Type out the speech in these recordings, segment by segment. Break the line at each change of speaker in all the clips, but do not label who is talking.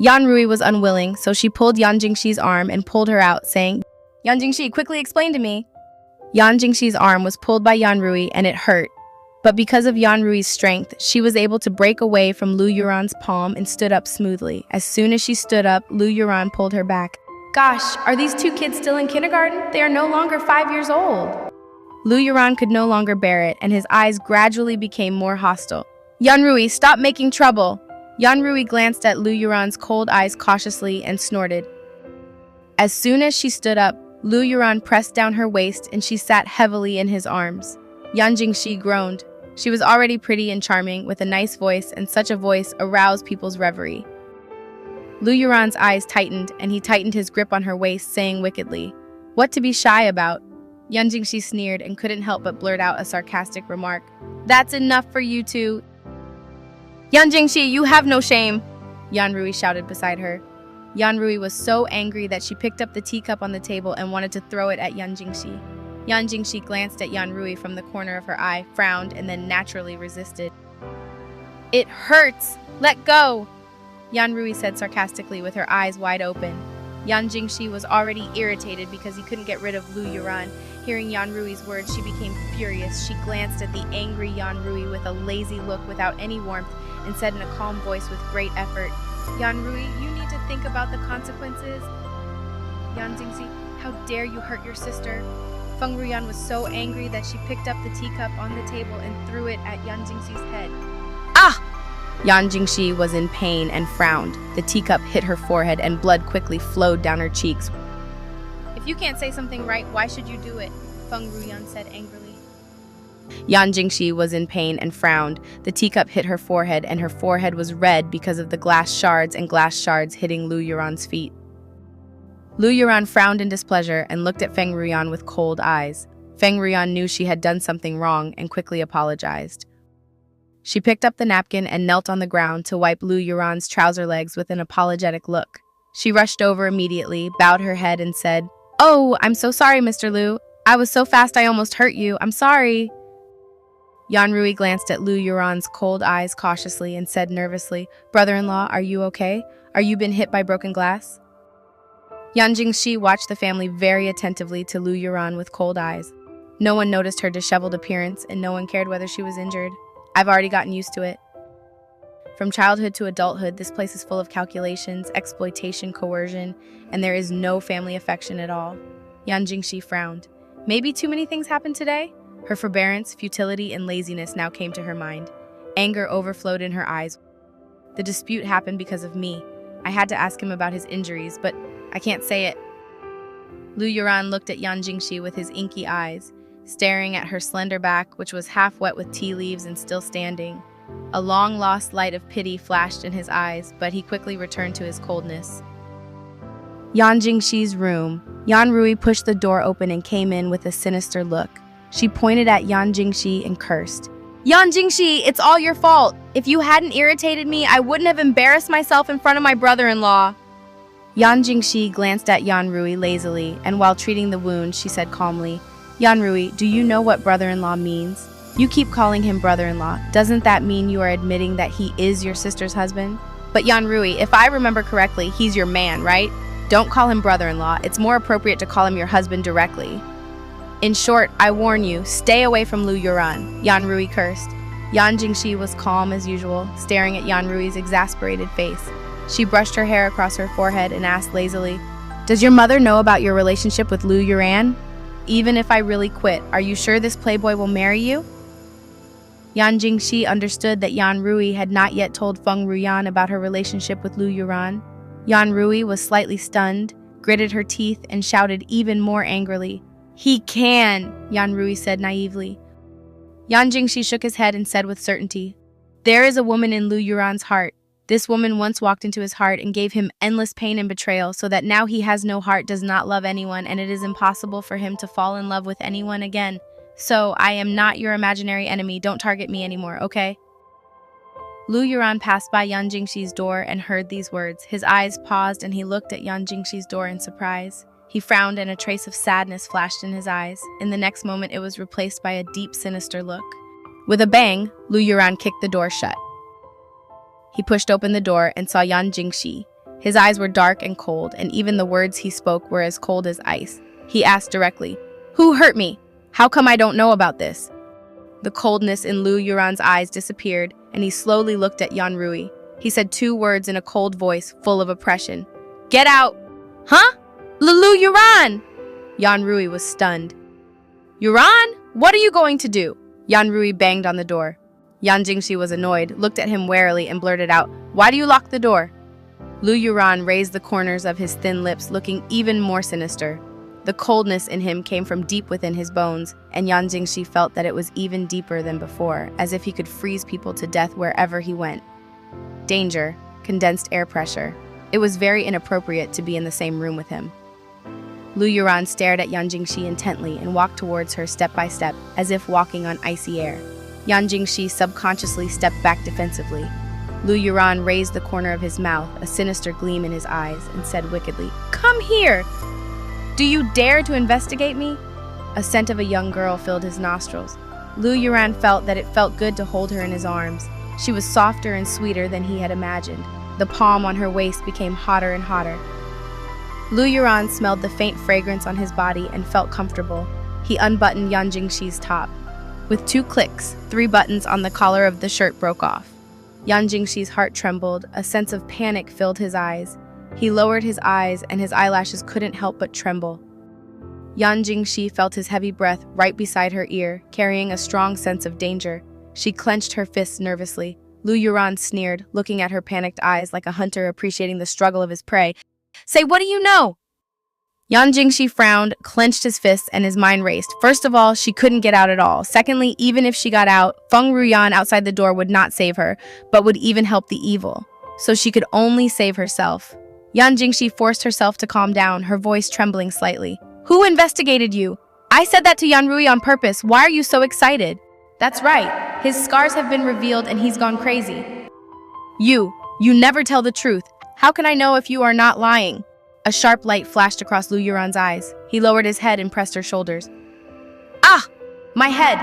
Yan Rui was unwilling, so she pulled Yan Jingxi's arm and pulled her out, saying, "Yan Jingxi, quickly explain to me." Yan Jingxi's arm was pulled by Yan Rui and it hurt. But because of Yan Rui's strength, she was able to break away from Lu Yuran's palm and stood up smoothly. As soon as she stood up, Lu Yuran pulled her back. "Gosh, are these two kids still in kindergarten? They are no longer 5 years old." Lu Yuran could no longer bear it, and his eyes gradually became more hostile. "Yan Rui, stop making trouble!" Yan Rui glanced at Lu Yuran's cold eyes cautiously and snorted. As soon as she stood up, Lu Yuran pressed down her waist and she sat heavily in his arms. Yan Jingxi groaned. She was already pretty and charming, with a nice voice, and such a voice aroused people's reverie. Lu Yuran's eyes tightened, and he tightened his grip on her waist, saying wickedly, "What to be shy about?" Yan Jingxi sneered and couldn't help but blurt out a sarcastic remark. "That's enough for you two." "Yan Jingxi, you have no shame!" Yan Rui shouted beside her. Yan Rui was so angry that she picked up the teacup on the table and wanted to throw it at Yan Jingxi. Yan Jingxi glanced at Yan Rui from the corner of her eye, frowned, and then naturally resisted. "It hurts! Let go!" Yan Rui said sarcastically with her eyes wide open. Yan Jingxi was already irritated because he couldn't get rid of Lu Yuran. Hearing Yan Rui's words, she became furious. She glanced at the angry Yan Rui with a lazy look without any warmth and said in a calm voice with great effort, "Yan Rui, you need to think about the consequences." "Yan Jingxi, how dare you hurt your sister?" Feng Ruyan was so angry that she picked up the teacup on the table and threw it at Yan Jingxi's head. "Ah!" Yan Jingxi was in pain and frowned. The teacup hit her forehead and blood quickly flowed down her cheeks. "If you can't say something right, why should you do it?" Feng Ruyan said angrily. Yan Jingxi was in pain and frowned. The teacup hit her forehead and her forehead was red because of the glass shards hitting Lu Yuran's feet. Lu Yuran frowned in displeasure and looked at Feng Ruyan with cold eyes. Feng Ruyan knew she had done something wrong and quickly apologized. She picked up the napkin and knelt on the ground to wipe Lu Yuran's trouser legs with an apologetic look. She rushed over immediately, bowed her head, and said, "Oh, I'm so sorry, Mr. Lu. I was so fast I almost hurt you. I'm sorry." Yan Rui glanced at Lu Yuran's cold eyes cautiously and said nervously, "Brother-in-law, are you okay? Are you been hit by broken glass?" Yan Jingxi watched the family very attentively to Lu Yuran with cold eyes. No one noticed her disheveled appearance, and no one cared whether she was injured. "I've already gotten used to it." From childhood to adulthood, this place is full of calculations, exploitation, coercion, and there is no family affection at all. Yan Jingxi frowned. Maybe too many things happened today? Her forbearance, futility, and laziness now came to her mind. Anger overflowed in her eyes. "The dispute happened because of me. I had to ask him about his injuries, but I can't say it." Lu Yuran looked at Yan Jingxi with his inky eyes, staring at her slender back, which was half wet with tea leaves and still standing. A long-lost light of pity flashed in his eyes, but he quickly returned to his coldness. Yan Jingxi's room. Yan Rui pushed the door open and came in with a sinister look. She pointed at Yan Jingxi and cursed. "Yan Jingxi, it's all your fault. If you hadn't irritated me, I wouldn't have embarrassed myself in front of my brother-in-law." Yan Jingxi glanced at Yan Rui lazily, and while treating the wound, she said calmly, "Yan Rui, do you know what brother-in-law means? You keep calling him brother-in-law. Doesn't that mean you are admitting that he is your sister's husband? But Yan Rui, if I remember correctly, he's your man, right? Don't call him brother-in-law. It's more appropriate to call him your husband directly. In short, I warn you, stay away from Lu Yuran," Yan Rui cursed. Yan Jingxi was calm as usual, staring at Yan Rui's exasperated face. She brushed her hair across her forehead and asked lazily, "Does your mother know about your relationship with Lu Yuran? Even if I really quit, are you sure this playboy will marry you?" Yan Jingxi understood that Yan Rui had not yet told Feng Ruyan about her relationship with Lu Yuran. Yan Rui was slightly stunned, gritted her teeth, and shouted even more angrily, "He can," Yan Rui said naively. Yan Jingxi shook his head and said with certainty, "There is a woman in Lu Yuran's heart. This woman once walked into his heart and gave him endless pain and betrayal, so that now he has no heart, does not love anyone, and it is impossible for him to fall in love with anyone again. So, I am not your imaginary enemy. Don't target me anymore, okay?" Lu Yuran passed by Yan Jingxi's door and heard these words. His eyes paused and he looked at Yan Jingxi's door in surprise. He frowned and a trace of sadness flashed in his eyes. In the next moment, it was replaced by a deep, sinister look. With a bang, Lu Yuran kicked the door shut. He pushed open the door and saw Yan Jingxi. His eyes were dark and cold, and even the words he spoke were as cold as ice. He asked directly, "Who hurt me? How come I don't know about this?" The coldness in Lu Yuran's eyes disappeared, and he slowly looked at Yanrui. He said 2 words in a cold voice, full of oppression. "Get out!" "Huh? Lu Yuran!" Yanrui was stunned. "Yuran, what are you going to do?" Yanrui banged on the door. Yan Jingxi was annoyed, looked at him warily, and blurted out, "Why do you lock the door?" Lu Yuran raised the corners of his thin lips, looking even more sinister. The coldness in him came from deep within his bones, and Yan Jingxi felt that it was even deeper than before, as if he could freeze people to death wherever he went. Danger, condensed air pressure. It was very inappropriate to be in the same room with him. Lu Yuran stared at Yan Jingxi intently and walked towards her step by step, as if walking on icy air. Yan Jingxi subconsciously stepped back defensively. Lu Yuran raised the corner of his mouth, a sinister gleam in his eyes, and said wickedly, "Come here! Do you dare to investigate me?" A scent of a young girl filled his nostrils. Lu Yuran felt that it felt good to hold her in his arms. She was softer and sweeter than he had imagined. The palm on her waist became hotter and hotter. Lu Yuran smelled the faint fragrance on his body and felt comfortable. He unbuttoned Yan Jingxi's top. With 2 clicks, 3 buttons on the collar of the shirt broke off. Yan Jingxi's heart trembled. A sense of panic filled his eyes. He lowered his eyes, and his eyelashes couldn't help but tremble. Yan Jingxi felt his heavy breath right beside her ear, carrying a strong sense of danger. She clenched her fists nervously. Lu Yuran sneered, looking at her panicked eyes like a hunter appreciating the struggle of his prey. "Say, what do you know?" Yan Jingxi frowned, clenched his fists, and his mind raced. First of all, she couldn't get out at all. Secondly, even if she got out, Feng Ruyan outside the door would not save her, but would even help the evil. So she could only save herself. Yan Jingxi forced herself to calm down, her voice trembling slightly. "Who investigated you?" "I said that to Yanrui on purpose. Why are you so excited?" "That's right. His scars have been revealed and he's gone crazy." You never tell the truth. How can I know if you are not lying?" A sharp light flashed across Lu Yuran's eyes. He lowered his head and pressed her shoulders. "Ah! My head!"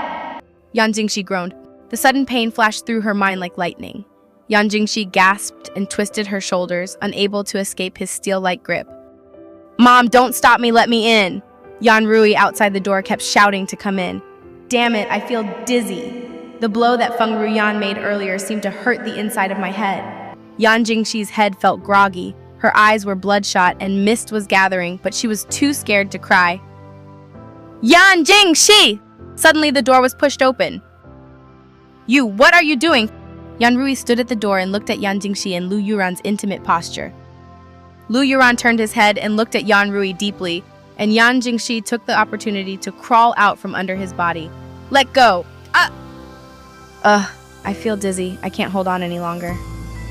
Yan Jingxi groaned. The sudden pain flashed through her mind like lightning. Yan Jingxi gasped and twisted her shoulders, unable to escape his steel-like grip. "Mom, don't stop me, let me in!" Yanrui outside the door kept shouting to come in. "Damn it, I feel dizzy." The blow that Feng Ruyan made earlier seemed to hurt the inside of my head. Yan Jingxi's head felt groggy. Her eyes were bloodshot and mist was gathering, but she was too scared to cry. "Yan Jingxi!" Suddenly the door was pushed open. "You, what are you doing?" Yanrui stood at the door and looked at Yan Jingxi and Lu Yuran's intimate posture. Lu Yuran turned his head and looked at Yanrui deeply, and Yan Jingxi took the opportunity to crawl out from under his body. "Let go! I feel dizzy. I can't hold on any longer."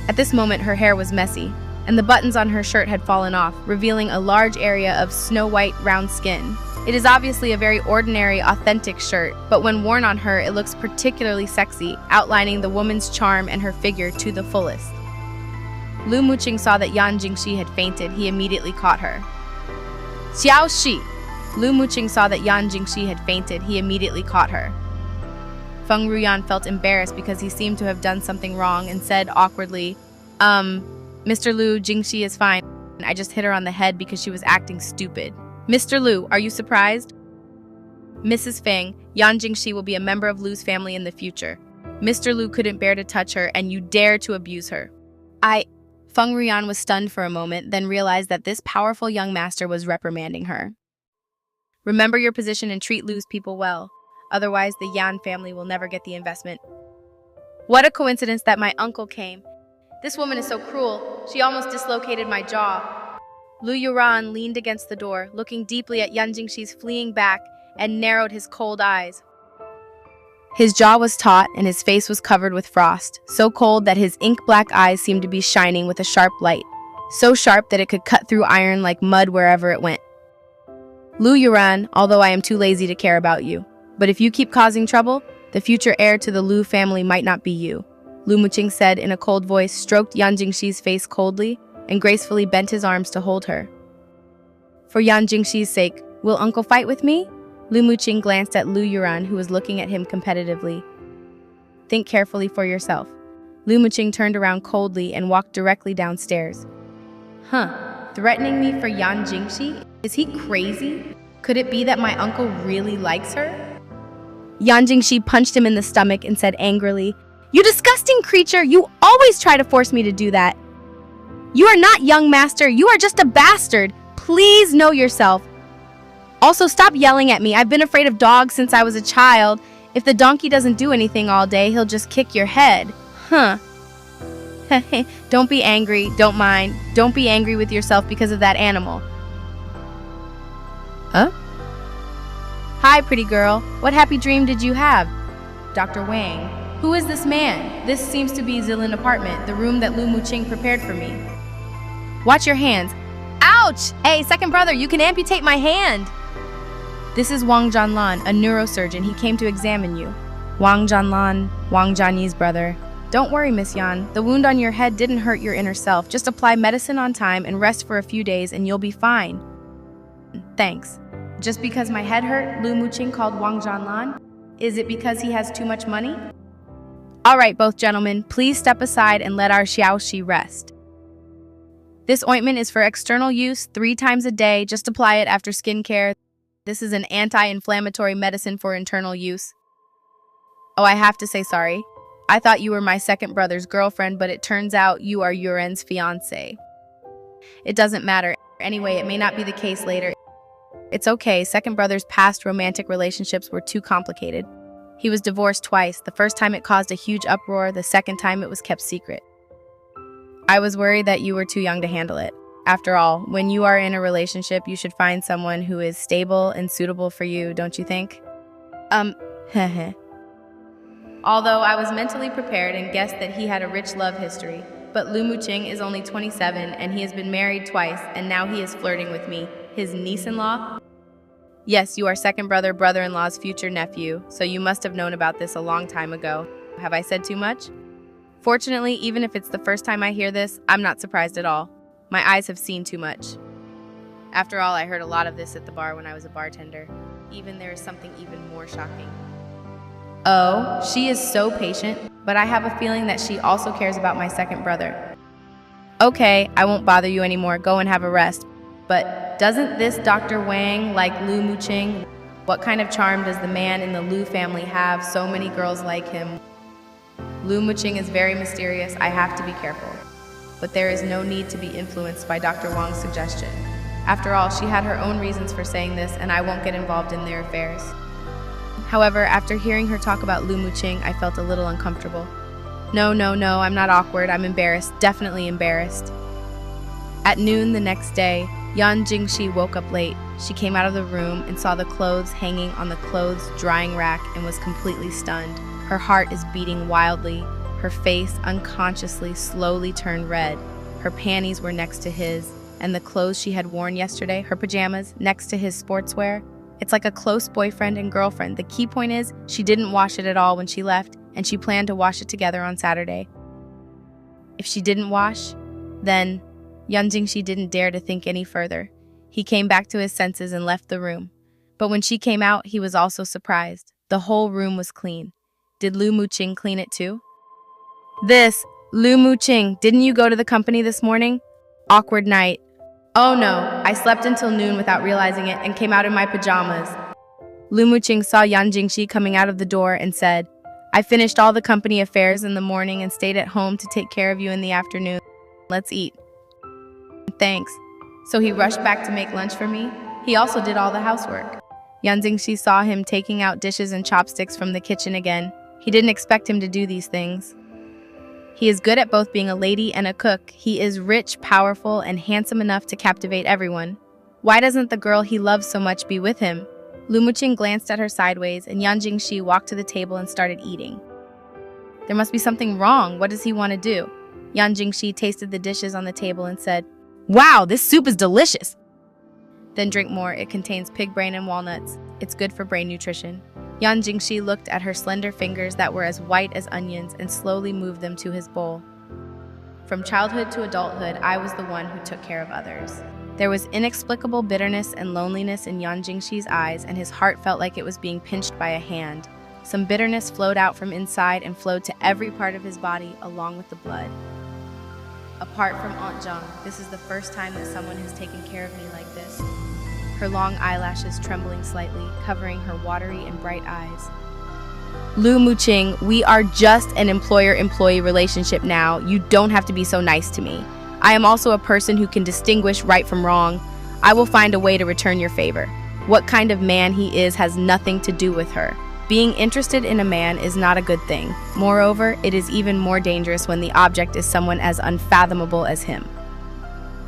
At this moment, her hair was messy, and the buttons on her shirt had fallen off, revealing a large area of snow-white, round skin. It is obviously a very ordinary, authentic shirt, but when worn on her, it looks particularly sexy, outlining the woman's charm and her figure to the fullest. Lu Muqing saw that Yan Jingxi had fainted. He immediately caught her. "Xiao Shi!" Lu Muqing saw that Yan Jingxi had fainted. He immediately caught her. Feng Ruyan felt embarrassed because he seemed to have done something wrong and said awkwardly, Mr. Lu, Jingxi is fine. I just hit her on the head because she was acting stupid." "Mr. Lu, are you surprised?" "Mrs. Feng, Yan Jingxi will be a member of Lu's family in the future. Mr. Lu couldn't bear to touch her, and you dare to abuse her." Feng Ruyan was stunned for a moment, then realized that this powerful young master was reprimanding her. "Remember your position and treat Lu's people well. Otherwise, the Yan family will never get the investment." "What a coincidence that my uncle came. This woman is so cruel. She almost dislocated my jaw." Lu Yuran leaned against the door, looking deeply at Yan Jingxi's fleeing back, and narrowed his cold eyes. His jaw was taut, and his face was covered with frost, so cold that his ink-black eyes seemed to be shining with a sharp light, so sharp that it could cut through iron like mud wherever it went. "Lu Yuran, although I am too lazy to care about you, but if you keep causing trouble, the future heir to the Lu family might not be you," Lu Muqing said in a cold voice, stroked Yan Jingxi's face coldly, and gracefully bent his arms to hold her. "For Yan Jingxi's sake, will uncle fight with me?" Lu Muqing glanced at Lu Yuran, who was looking at him competitively. "Think carefully for yourself." Lu Muqing turned around coldly and walked directly downstairs. Threatening me for Yan Jingxi? Is he crazy? Could it be that my uncle really likes her? Yan Jingxi punched him in the stomach and said angrily, "You disgusting creature, you always try to force me to do that. You are not young master, you are just a bastard. Please know yourself. Also, stop yelling at me. I've been afraid of dogs since I was a child. If the donkey doesn't do anything all day, he'll just kick your head." Don't be angry, don't mind. Don't be angry with yourself because of that animal. Hi, pretty girl. What happy dream did you have? Dr. Wang. Who is this man? This seems to be Zilin apartment, the room that Lu Muqing prepared for me. Watch your hands. Ouch! Hey, second brother, you can amputate my hand. This is Wang Zhanlan, a neurosurgeon. He came to examine you. Wang Zhanlan, Wang Zhanyi's brother. Don't worry, Miss Yan. The wound on your head didn't hurt your inner self. Just apply medicine on time and rest for a few days and you'll be fine. Thanks. Just because my head hurt, Lu Muqing called Wang Zhanlan? Is it because he has too much money? All right, both gentlemen, please step aside and let our Xiaoxi rest. This ointment is for external use 3 times a day. Just apply it after skincare. This is an anti-inflammatory medicine for internal use. Oh, I have to say sorry. I thought you were my second brother's girlfriend, but it turns out you are Yuren's fiancé. It doesn't matter. Anyway, it may not be the case later. It's okay. Second brother's past romantic relationships were too complicated. He was divorced twice. The first time it caused a huge uproar. The second time it was kept secret. I was worried that you were too young to handle it. After all, when you are in a relationship, you should find someone who is stable and suitable for you, don't you think? Although I was mentally prepared and guessed that he had a rich love history, but Lu Muqing is only 27 and he has been married twice and now he is flirting with me, his niece-in-law. Yes, you are second brother-in-law's future nephew, so you must have known about this a long time ago. Have I said too much? Fortunately, even if it's the first time I hear this, I'm not surprised at all. My eyes have seen too much. After all, I heard a lot of this at the bar when I was a bartender. There is something even more shocking. Oh, she is so patient, but I have a feeling that she also cares about my second brother. Okay, I won't bother you anymore. Go and have a rest. But doesn't this Dr. Wang like Lu Muqing? What kind of charm does the man in the Lu family have? So many girls like him. Lu Muqing is very mysterious. I have to be careful. But there is no need to be influenced by Dr. Wang's suggestion. After all, she had her own reasons for saying this, and I won't get involved in their affairs. However, after hearing her talk about Lu Muqing, I felt a little uncomfortable. No, I'm not awkward. I'm embarrassed, definitely embarrassed. At noon the next day, Yan Jingxi woke up late. She came out of the room and saw the clothes hanging on the clothes drying rack and was completely stunned. Her heart is beating wildly. Her face unconsciously slowly turned red. Her panties were next to his, and the clothes she had worn yesterday, her pajamas, next to his sportswear. It's like a close boyfriend and girlfriend. The key point is, she didn't wash it at all when she left, and she planned to wash it together on Saturday. If she didn't wash, then Yan Jingxi didn't dare to think any further. He came back to his senses and left the room. But when she came out, he was also surprised. The whole room was clean. Did Lu Muqing clean it too? Lu Muqing, didn't you go to the company this morning? Awkward night. Oh no, I slept until noon without realizing it and came out in my pajamas. Lu Muqing saw Yan Jingxi coming out of the door and said, I finished all the company affairs in the morning and stayed at home to take care of you in the afternoon. Let's eat. Thanks. So he rushed back to make lunch for me. He also did all the housework. Yan Jingxi saw him taking out dishes and chopsticks from the kitchen again. He didn't expect him to do these things. He is good at both being a lady and a cook. He is rich, powerful, and handsome enough to captivate everyone. Why doesn't the girl he loves so much be with him? Lu Muqing glanced at her sideways, and Yan Jingxi walked to the table and started eating. There must be something wrong. What does he want to do? Yan Jingxi tasted the dishes on the table and said, Wow, this soup is delicious! Then drink more. It contains pig brain and walnuts. It's good for brain nutrition. Yan Jingxi looked at her slender fingers that were as white as onions and slowly moved them to his bowl. From childhood to adulthood, I was the one who took care of others. There was inexplicable bitterness and loneliness in Yan Jingxi's eyes, and his heart felt like it was being pinched by a hand. Some bitterness flowed out from inside and flowed to every part of his body along with the blood. Apart from Aunt Zhang, this is the first time that someone has taken care of me like this. Her long eyelashes trembling slightly, covering her watery and bright eyes. Lu Muqing, we are just an employer-employee relationship now. You don't have to be so nice to me. I am also a person who can distinguish right from wrong. I will find a way to return your favor. What kind of man he is has nothing to do with her. Being interested in a man is not a good thing. Moreover, it is even more dangerous when the object is someone as unfathomable as him.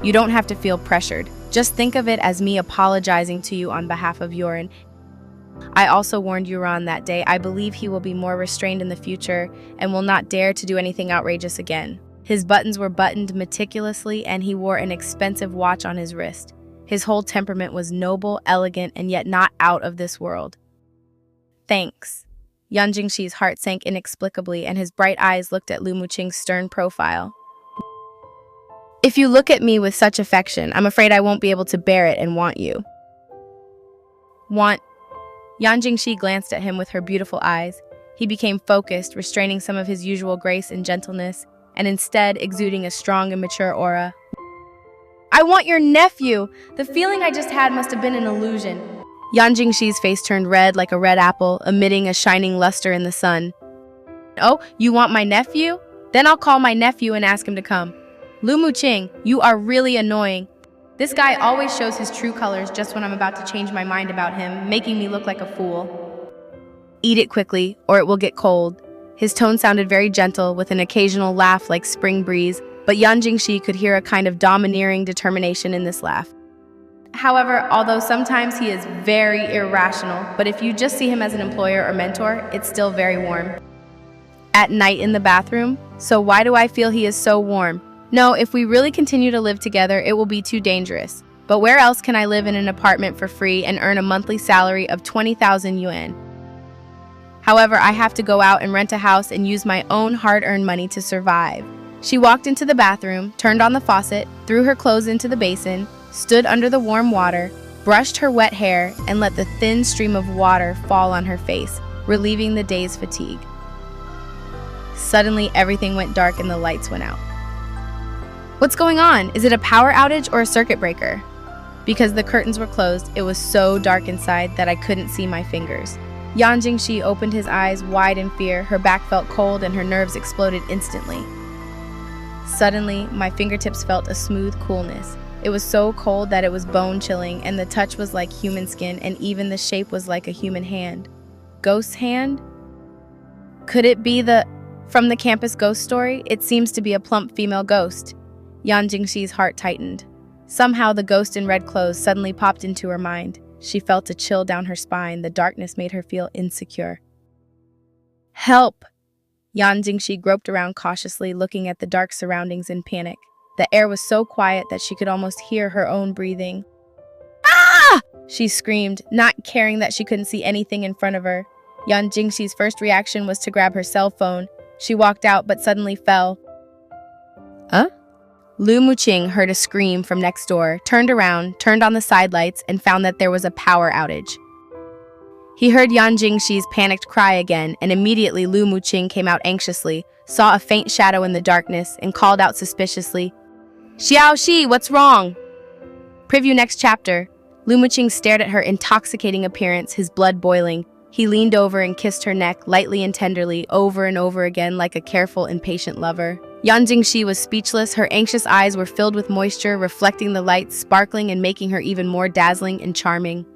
You don't have to feel pressured. Just think of it as me apologizing to you on behalf of Yoren. I also warned Yuran that day. I believe he will be more restrained in the future and will not dare to do anything outrageous again. His buttons were buttoned meticulously and he wore an expensive watch on his wrist. His whole temperament was noble, elegant, and yet not out of this world. Thanks. Yan Jingxi's heart sank inexplicably and his bright eyes looked at Lu Muqing's stern profile. If you look at me with such affection, I'm afraid I won't be able to bear it and want you. Want? Yan Jingxi glanced at him with her beautiful eyes. He became focused, restraining some of his usual grace and gentleness, and instead exuding a strong and mature aura. I want your nephew! The feeling I just had must have been an illusion. Yan Jingxi's face turned red like a red apple, emitting a shining luster in the sun. Oh, you want my nephew? Then I'll call my nephew and ask him to come. Lu Muqing, you are really annoying. This guy always shows his true colors just when I'm about to change my mind about him, making me look like a fool. Eat it quickly, or it will get cold. His tone sounded very gentle, with an occasional laugh like spring breeze, but Yan Jingxi could hear a kind of domineering determination in this laugh. However, although sometimes he is very irrational, but if you just see him as an employer or mentor, it's still very warm. At night in the bathroom? So why do I feel he is so warm? No, if we really continue to live together, it will be too dangerous. But where else can I live in an apartment for free and earn a monthly salary of 20,000 yuan? However, I have to go out and rent a house and use my own hard-earned money to survive. She walked into the bathroom, turned on the faucet, threw her clothes into the basin, stood under the warm water, brushed her wet hair, and let the thin stream of water fall on her face, relieving the day's fatigue. Suddenly, everything went dark and the lights went out. What's going on? Is it a power outage or a circuit breaker? Because the curtains were closed, it was so dark inside that I couldn't see my fingers. Yan Jingxi opened his eyes wide in fear, her back felt cold and her nerves exploded instantly. Suddenly, my fingertips felt a smooth coolness. It was so cold that it was bone-chilling, and the touch was like human skin, and even the shape was like a human hand. Ghost's hand? Could it be from the campus ghost story? It seems to be a plump female ghost. Yan Jingxi's heart tightened. Somehow the ghost in red clothes suddenly popped into her mind. She felt a chill down her spine. The darkness made her feel insecure. Help! Yan Jingxi groped around cautiously, looking at the dark surroundings in panic. The air was so quiet that she could almost hear her own breathing. Ah! She screamed, not caring that she couldn't see anything in front of her. Yan Jingxi's first reaction was to grab her cell phone. She walked out but suddenly fell. Huh? Lu Muqing heard a scream from next door, turned around, turned on the side lights, and found that there was a power outage. He heard Yan Jingxi's panicked cry again, and immediately Lu Muqing came out anxiously, saw a faint shadow in the darkness, and called out suspiciously, Xiao Shi, what's wrong? Preview next chapter. Lu Muqing stared at her intoxicating appearance, his blood boiling. He leaned over and kissed her neck, lightly and tenderly, over and over again like a careful and patient lover. Yan Jingxi was speechless. Her anxious eyes were filled with moisture, reflecting the light, sparkling and making her even more dazzling and charming.